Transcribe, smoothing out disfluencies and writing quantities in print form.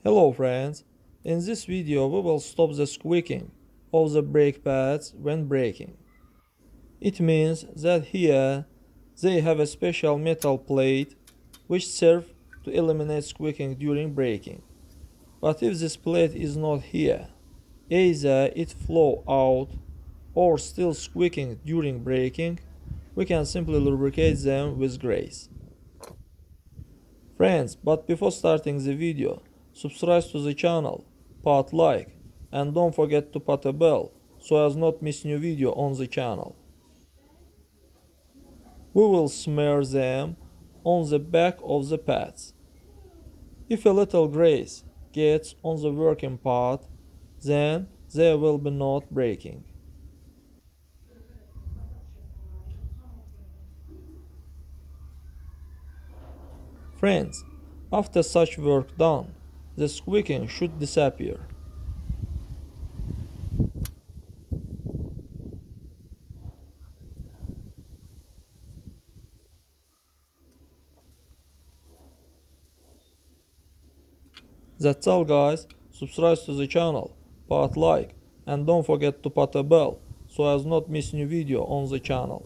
Hello friends, in this video we will stop the squeaking of the brake pads when braking. It means that here they have a special metal plate which serve to eliminate squeaking during braking. But if this plate is not here, either it flow out or still squeaking during braking, we can simply lubricate them with grease. Friends, but before starting the video, subscribe to the channel, put like, and don't forget to put a bell so as not miss new video on the channel. We will smear them on the back of the pads. If a little grease gets on the working part, then they will be not breaking. Friends, after such work done, the squeaking should disappear. That's all guys, subscribe to the channel, put like, and don't forget to put a bell so as not miss new video on the channel.